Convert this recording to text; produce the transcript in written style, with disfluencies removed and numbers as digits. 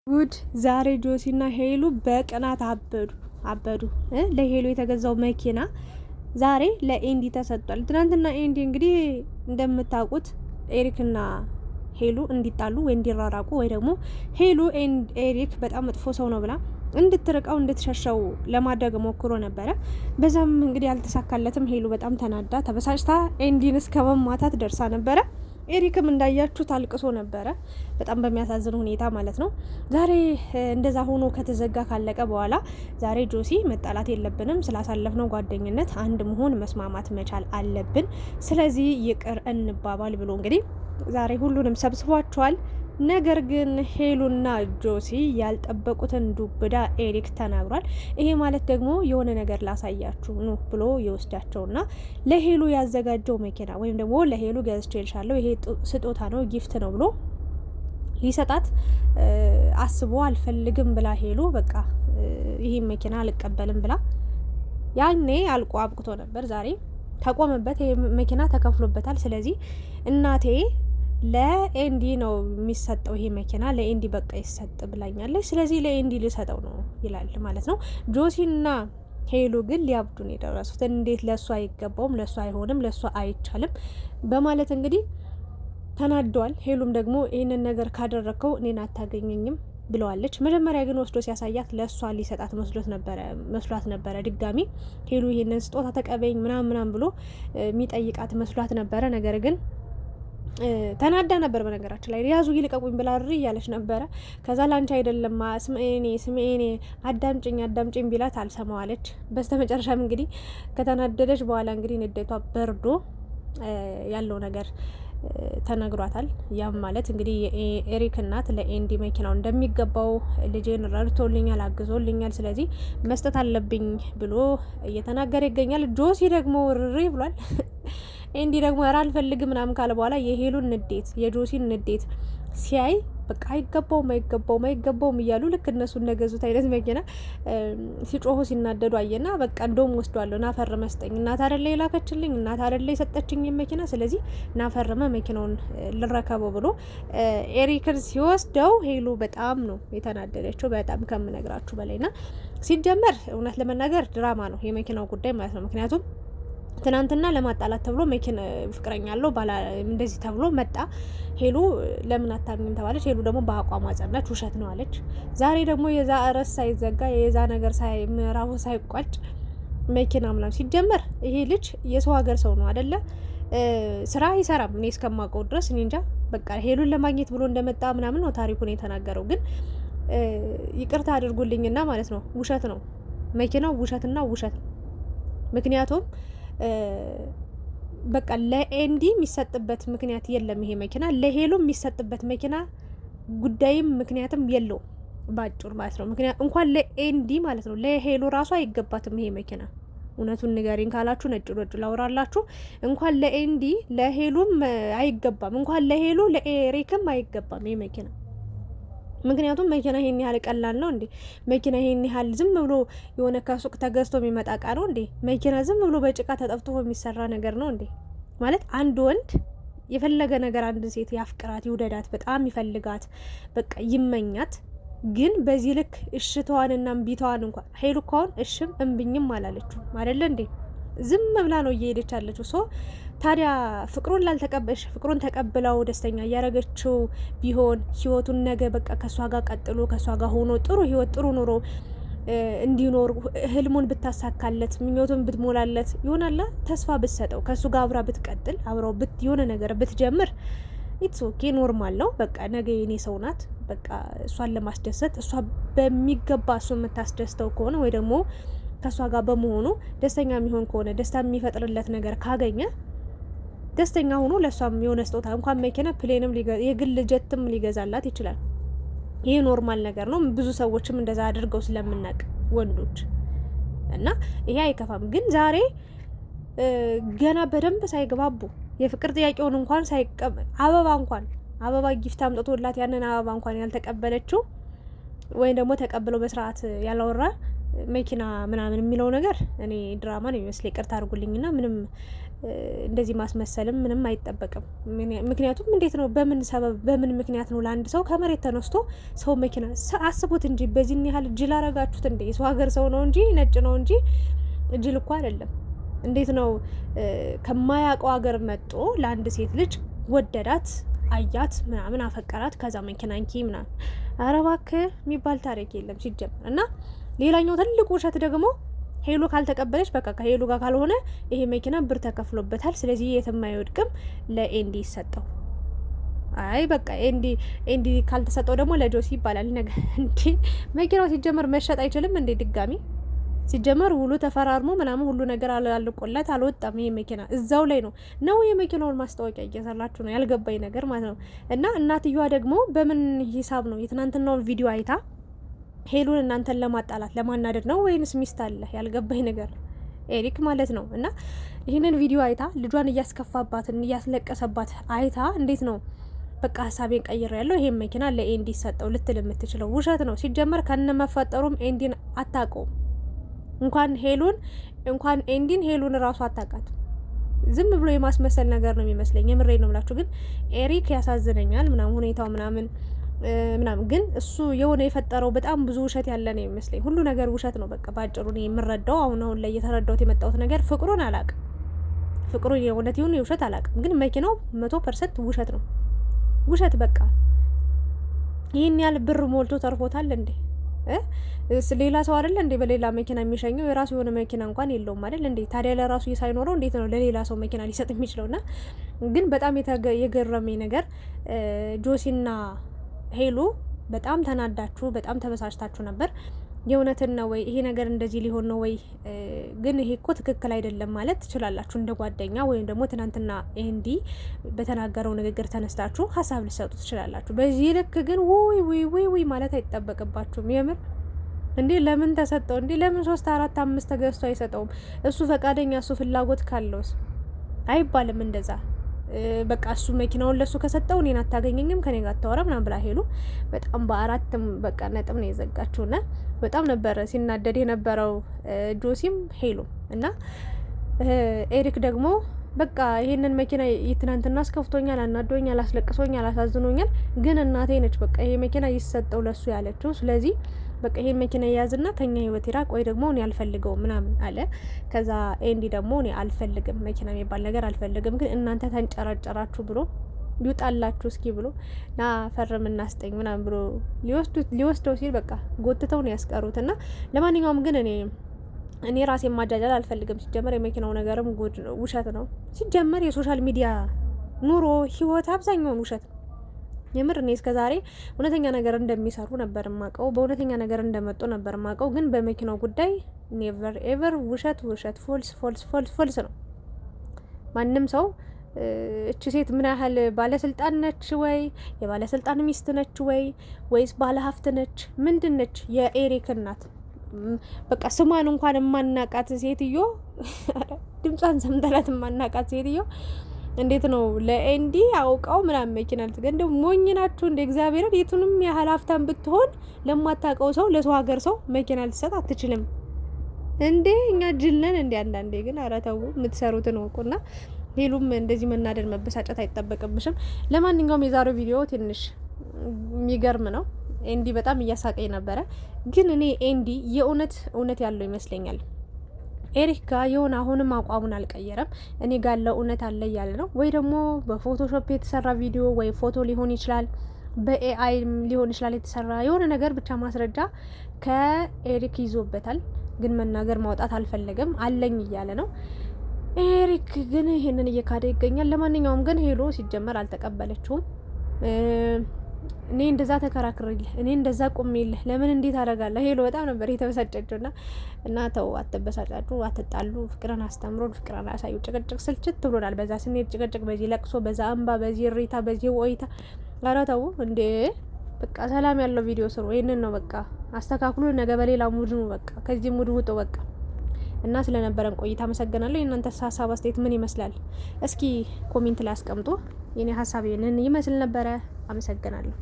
ጉድ! ዛሬ ጆሲና ሄሉ በቅናት አበዱ። ለሄሉ የተገዛው መኪና ዛሬ ለኤንዲ ተሰጥቷል። ትናንትና ኤንዲ እንግዲህ እንደምታውቁት ኤሪክና ሄሉ እንዲጣሉ ወይ እንዲራራቁ ወይ ደግሞ ሄሉ ኤሪክ በጣም መጥፎ ሰው ነው ብላ እንድትርቀው እንድትሸሸው ለማድረግ ሞክሮ ነበረ። በዛም እንግዲህ አልተሳካለትም። ሄሉ በጣም ተናዳ ተበሳጭታ ኤንዲን እስከ መማታት ደርሳ ነበረ። ኤሪክም እንዳያችሁ ታልቅሶ ነበረ፣ በጣም በሚያሳዝን ሁኔታ ማለት ነው። ዛሬ እንደዛ ሆኖ ከተዘጋ ካለቀ በኋላ ዛሬ ጆሲ መጣላት የለብንም፣ ስላሳለፍነው ጓደኝነት አንድ መሆን መስማማት መቻል አለብን፣ ስለዚህ ይቅር እንባባል ብሎ እንግዲህ ዛሬ ሁሉንም ሰብስቧቸዋል። ነገር ግን ሄሉና ጆሲ ያልጠበቁትን ዱብዳ ኤሪክ ተናግሯል። ይሄ ማለት ደግሞ የሆነ ነገር ላሳያችሁ ኑ ብሎ ይወስዳቸውና ለሄሉ ያዘጋጀው መኪና ወይም ደግሞ ለሄሉ ገዝቼልሻለሁ፣ ይሄ ስጦታ ነው፣ ጊፍት ነው ብሎ ሊሰጣት አስቦ አልፈልግም ብላ ሄሉ በቃ ይሄ መኪና አልቀበልም ብላ ያኔ አልቆ አብቅቶ ነበር። ዛሬ ተቆመበት፣ ይሄ መኪና ተከፍሎበታል። ስለዚህ እናቴ ለኤንዲ ነው የሚሰጠው ይሄ መኪና ለኤንዲ በቃ ይሰጥ ብላኛለች፣ ስለዚህ ለኤንዲ ልሰጠው ነው ይላል ማለት ነው። ጆሲና ሄሉ ግን ሊያብዱ ነው የደረሱት። እንዴት ለእሱ አይገባውም፣ ለእሱ አይሆንም፣ ለእሱ አይቻልም በማለት እንግዲህ ተናደዋል። ሄሉም ደግሞ ይህንን ነገር ካደረግከው እኔን አታገኘኝም ብለዋለች። መጀመሪያ ግን ወስዶ ሲያሳያት ለእሷ ሊሰጣት መስሏት ነበረ። ድጋሚ ሄሉ ይህንን ስጦታ ተቀበይኝ ምናምን ብሎ የሚጠይቃት መስሏት ነበረ። ነገር ግን ተናዳ ነበር። በነገራችን ላይ ያዙ ይልቀቁኝ ብላ ሪ እያለች ነበረ። ከዛ ላንቺ አይደለማ ስሜኔ አዳምጭኝ ቢላት አልሰማዋለች። በስተመጨረሻም እንግዲህ ከተናደደች በኋላ እንግዲህ ንዴቷ በርዶ ያለው ነገር ተነግሯታል። ያም ማለት እንግዲህ የኤሪክ እናት ለኤንዲ መኪናው እንደሚገባው ልጄን ረድቶልኛል፣ አግዞልኛል፣ ስለዚህ መስጠት አለብኝ ብሎ እየተናገረ ይገኛል። ጆሲ ደግሞ ሪ ብሏል። ኤንዲ ደግሞ ራ አልፈልግም ምናምን ካለ በኋላ የሄሉን ንዴት የጆሲን ንዴት ሲያይ በቃ አይገባውም እያሉ ልክ እነሱ እንደገዙት አይነት መኪና ሲጮሁ ሲናደዱ አየና በቃ እንደውም ወስዷለሁ፣ ናፈርመ ስጠኝ፣ እናት አይደለ የላከችልኝ፣ እናት አይደለ የሰጠችኝ መኪና፣ ስለዚህ ናፈርመ መኪናውን ልረከበው ብሎ ኤሪክን ሲወስደው ሄሉ በጣም ነው የተናደደችው፣ በጣም ከምነግራችሁ በላይና ሲጀመር እውነት ለመናገር ድራማ ነው የመኪናው ጉዳይ ማለት ነው። ምክንያቱም ትናንትና ለማጣላት ተብሎ መኪና ፍቅረኛ አለው ባላ እንደዚህ ተብሎ መጣ። ሄሉ ለምን አታምኝም ተባለች። ሄሉ ደግሞ በአቋሟ ጸናች፣ ውሸት ነው አለች። ዛሬ ደግሞ የዛ ርዕስ ሳይዘጋ የዛ ነገር ምዕራፉ ሳይቋጭ መኪና ምናምን ሲጀመር ይሄ ልጅ የሰው ሀገር ሰው ነው አይደለ? ስራ አይሰራም እኔ እስከማውቀው ድረስ። እኔ እንጃ በቃ ሄሉን ለማግኘት ብሎ እንደመጣ ምናምን ነው ታሪኩን የተናገረው። ግን ይቅርታ አድርጉልኝና ማለት ነው ውሸት ነው መኪናው፣ ውሸትና ውሸት ነው። ምክንያቱም በቃ ለኤንዲ የሚሰጥበት ምክንያት የለም ይሄ መኪና፣ ለሄሉ የሚሰጥበት መኪና ጉዳይም ምክንያትም የለው ባጭሩ ማለት ነው። ምክንያት እንኳን ለኤንዲ ማለት ነው ለሄሉ ራሱ አይገባትም ይሄ መኪና። እውነቱን ንገሪን ካላችሁ ነጭ ላውራላችሁ፣ እንኳን ለኤንዲ ለሄሉም አይገባም፣ እንኳን ለሄሉ ለኤሪክም አይገባም ይሄ መኪና። ምክንያቱም መኪና ይሄን ያህል ቀላል ነው እንዴ? መኪና ይሄን ያህል ዝም ብሎ የሆነ ከሱቅ ተገዝቶ የሚመጣ እቃ ነው እንዴ? መኪና ዝም ብሎ በጭቃ ተጠፍጥፎ የሚሰራ ነገር ነው እንዴ? ማለት አንድ ወንድ የፈለገ ነገር አንድ ሴት ያፍቅራት፣ ይውደዳት፣ በጣም ይፈልጋት፣ በቃ ይመኛት፣ ግን በዚህ ልክ እሽተዋንና እምቢተዋን እንኳን ሄሉ እኮ አሁን እሽም እምብኝም አላለችው አይደለ እንዴ? ዝም ብላ ነው እየሄደች ያለችው። ሶ ታዲያ ፍቅሩን ተቀብለው ደስተኛ እያረገችው ቢሆን ህይወቱን ነገ በቃ ከሷ ጋር ቀጥሎ ከሷ ጋር ሆኖ ጥሩ ህይወት ጥሩ ኑሮ እንዲኖር ህልሙን ብታሳካለት ምኞቱን ብትሞላለት ይሆናል። ተስፋ ብትሰጠው ከሱ ጋር አብራ ብትቀጥል አብራው የሆነ ነገር ብትጀምር ኢትስ ኦኬ ኖርማል ነው። በቃ ነገ የኔ ሰው ናት፣ በቃ እሷን ለማስደሰት እሷ በሚገባ እሱ የምታስደስተው ከሆነ ወይ ደግሞ ከሷ ጋር በመሆኑ ደስተኛ የሚሆን ከሆነ ደስታ የሚፈጥርለት ነገር ካገኘ ደስተኛ ሆኖ ለሷም የሆነ ስጦታ እንኳን መኪና ፕሌንም የግል ጀትም ሊገዛላት ይችላል። ይሄ ኖርማል ነገር ነው። ብዙ ሰዎችም እንደዛ አድርገው ስለምናውቅ ወንዶች እና ይሄ አይከፋም። ግን ዛሬ ገና በደንብ ሳይግባቡ የፍቅር ጥያቄውን እንኳን አበባ ጊፍት አምጥቶላት ያንን አበባ እንኳን ያልተቀበለችው ወይም ደግሞ ተቀብለው በስርዓት ያላወራ መኪና ምናምን የሚለው ነገር እኔ ድራማ ነው የሚመስል። ይቅርታ አድርጉልኝና ምንም እንደዚህ ማስመሰልም ምንም አይጠበቅም። ምክንያቱም እንዴት ነው በምን ሰበብ በምን ምክንያት ነው ለአንድ ሰው ከመሬት ተነስቶ ሰው መኪና አስቡት እንጂ በዚህን ያህል ጅል አረጋችሁት እንዴ? የሰው ሀገር ሰው ነው እንጂ ነጭ ነው እንጂ ጅል እኮ አይደለም። እንዴት ነው ከማያውቀው ሀገር መጥቶ ለአንድ ሴት ልጅ ወደዳት፣ አያት፣ ምናምን አፈቀራት፣ ከዛ መኪና እንኪ ምናምን። ኧረ እባክህ የሚባል ታሪክ የለም ሲጀመር። እና ሌላኛው ትልቁ ውሸት ደግሞ ሄሉ ካልተቀበለች በቃ ከሄሉ ጋር ካልሆነ ይሄ መኪና ብር ተከፍሎበታል፣ ስለዚህ የትም አይወድቅም፣ ለኤንዲ ይሰጠው። አይ በቃ ኤንዲ ካልተሰጠው ደግሞ ለጆሲ ይባላል። ነገ እንዴ መኪናው ሲጀመር መሸጥ አይችልም እንዴ ድጋሚ? ሲጀመር ውሉ ተፈራርሞ ምናምን ሁሉ ነገር አልቆላት አልወጣም። ይሄ መኪና እዛው ላይ ነው የመኪናውን ማስታወቂያ እየሰራችሁ ነው ያልገባኝ ነገር ማለት ነው። እና እናትየዋ ደግሞ በምን ሂሳብ ነው የትናንትናውን ቪዲዮ አይታ ሄሉን እናንተን ለማጣላት ለማናደድ ነው ወይንስ ሚስት አለ? ያልገባኝ ነገር ኤሪክ ማለት ነው። እና ይህንን ቪዲዮ አይታ ልጇን እያስከፋባትን እያስለቀሰባት አይታ እንዴት ነው በቃ ሀሳቤን ቀይር ያለው ይሄን መኪና ለኤንዲ ሰጠው ልትል የምትችለው? ውሸት ነው ሲጀመር። ከነ መፈጠሩም ኤንዲን አታውቀውም። እንኳን ኤንዲን ሄሉን እራሱ አታውቃት። ዝም ብሎ የማስመሰል ነገር ነው የሚመስለኝ። የምሬ ነው ብላችሁ ግን ኤሪክ ያሳዝነኛል ምናምን ሁኔታው ምናምን ግን እሱ የሆነ የፈጠረው በጣም ብዙ ውሸት ያለ ነው የሚመስለኝ። ሁሉ ነገር ውሸት ነው በቃ ባጭሩ። ነው የምረዳው አሁን ላይ እየተረዳሁት የመጣሁት ነገር ፍቅሩን አላውቅም። ፍቅሩን የእውነት ይሁን የውሸት አላውቅም። ግን መኪናው 100% ውሸት ነው። ውሸት በቃ ይህን ያህል ብር ሞልቶ ተርፎታል እንዴ? ሌላ ሰው አይደለ እንዴ በሌላ መኪና የሚሸኘው? የራሱ የሆነ መኪና እንኳን የለውም አይደል እንዴ? ታዲያ ለራሱ ሳይኖረው እንዴት ነው ለሌላ ሰው መኪና ሊሰጥ የሚችለውና? ግን በጣም የገረመኝ ነገር ጆሲና ሄሉ በጣም ተናዳችሁ፣ በጣም ተበሳጭታችሁ ነበር። የእውነትን ነው ወይ ይሄ ነገር እንደዚህ ሊሆን ነው ወይ? ግን ይሄ እኮ ትክክል አይደለም ማለት ትችላላችሁ እንደ ጓደኛ፣ ወይም ደግሞ ትናንትና ኤንዲ በተናገረው ንግግር ተነስታችሁ ሀሳብ ልሰጡ ትችላላችሁ። በዚህ ልክ ግን ውይ ማለት አይጠበቅባችሁም። የምር እንዴ ለምን ተሰጠው እንዴ? ለምን 3 4 5 ተገዝቶ አይሰጠውም? እሱ ፈቃደኛ እሱ ፍላጎት ካለውስ አይባልም እንደዛ። በቃ እሱ መኪናውን ለሱ ከሰጠው እኔን አታገኘኝም ከኔ ጋር አታወራ ምናምን ብላ ሄሉ በጣም በአራትም በቃ ነጥብ ነው የዘጋችውና በጣም ነበረ ሲናደድ የነበረው ጆሲም ሄሉ እና ኤሪክ ደግሞ በቃ ይሄንን መኪና የትናንትና አስከፍቶኛል፣ አናዶኛል፣ አስለቅሶኛል፣ አሳዝኖኛል፣ ግን እናቴ ነች በቃ ይሄ መኪና ይሰጠው ለሱ ያለችው። ስለዚህ በቃ ይሄን መኪና ያዝና ከኛ ህይወት ይራቅ ወይ ደግሞ እኔ አልፈልገውም ምናምን አለ። ከዛ ኤንዲ ደግሞ እኔ አልፈልግም መኪና የሚባል ነገር አልፈልግም፣ ግን እናንተ ተንጨራጨራችሁ ብሎ ይውጣላችሁ እስኪ ብሎ ና ፈርም እናስጠኝ ምናምን ብሎ ሊወስደው ሲል በቃ ጎትተው ነው ያስቀሩትና ለማንኛውም ግን እኔ ራሴን ማጃጃል አልፈልግም። ሲጀመር የመኪናው ነገርም ውሸት ነው። ሲጀመር የሶሻል ሚዲያ ኑሮ ህይወት አብዛኛውን ውሸት ነው። የምር እኔ እስከዛሬ እውነተኛ ነገር እንደሚሰሩ ነበር ማቀው፣ በእውነተኛ ነገር እንደመጡ ነበር ማቀው። ግን በመኪናው ጉዳይ ኔቨር ኤቨር ውሸት፣ ፎልስ ነው። ማንም ሰው እቺ ሴት ምን ያህል ባለስልጣን ነች ወይ የባለስልጣን ሚስት ነች ወይስ ባለሀብት ነች? ምንድን ነች? የኤሪክ እናት በቃ ስሟን እንኳን የማናቃት ሴትዮ ድምጿን ሰምተናት የማናቃት ሴትዮ እንዴት ነው ለኤንዲ አውቃው ምናምን መኪና ልትገንደ ሞኝ ናችሁ እንደ እግዚአብሔርን። የቱንም ያህል ሀብታም ብትሆን ለማታውቀው ሰው ለሰው ሀገር ሰው መኪና ልትሰጥ አትችልም እንዴ? እኛ ጅል ነን እንዴ? አንዳንዴ ግን ኧረ ተው የምትሰሩትን ወቁና። ሄሉም እንደዚህ መናደድ መበሳጨት አይጠበቅብሽም። ለማንኛውም የዛሬው ቪዲዮ ትንሽ የሚገርም ነው። ኤንዲ በጣም እያሳቀኝ ነበረ። ግን እኔ ኤንዲ እውነት ያለው ይመስለኛል። ኤሪክ ጋር የሆነ አሁንም አቋሙን አልቀየረም። እኔ ጋር ያለው እውነት አለ እያለ ነው። ወይ ደግሞ በፎቶሾፕ የተሰራ ቪዲዮ ወይ ፎቶ ሊሆን ይችላል፣ በኤአይ ሊሆን ይችላል የተሰራ የሆነ ነገር ብቻ ማስረጃ ከኤሪክ ይዞበታል። ግን መናገር ማውጣት አልፈለገም። አለኝ እያለ ነው። ኤሪክ ግን ይሄንን እየካደ ይገኛል። ለማንኛውም ግን ሄሎ ሲጀመር አልተቀበለችውም። እኔ እንደዛ ተከራክረልህ እኔ እንደዛ ቆሜልህ ለምን እንዴት አደርጋለሁ? ሄሎ በጣም ነበር የተበሳጨችውና እና ተው አትበሳጫጩ፣ አትጣሉ፣ ፍቅርን አስተምሮን ፍቅርን አሳዩ። ጭቅጭቅ ስልችት ብሎናል። በዛ ስንሄድ ጭቅጭቅ፣ በዚህ ለቅሶ፣ በዛ እንባ፣ በዚህ እሪታ፣ በዚህ ወይታ። ኧረ ተው እንዴ! በቃ ሰላም ያለው ቪዲዮ ስሩ። ይሄንን ነው በቃ አስተካክሉ። ነገ በሌላ ሙድ ነው በቃ ከዚህ ሙድ ውጡ በቃ። እና ስለነበረን ቆይታ አመሰግናለሁ። የእናንተ ሀሳብ አስተያየት ምን ይመስላል? እስኪ ኮሜንት ላይ አስቀምጡ። የኔ ሀሳብ ይሄንን ይመስል ነበረ። አመሰግናለሁ።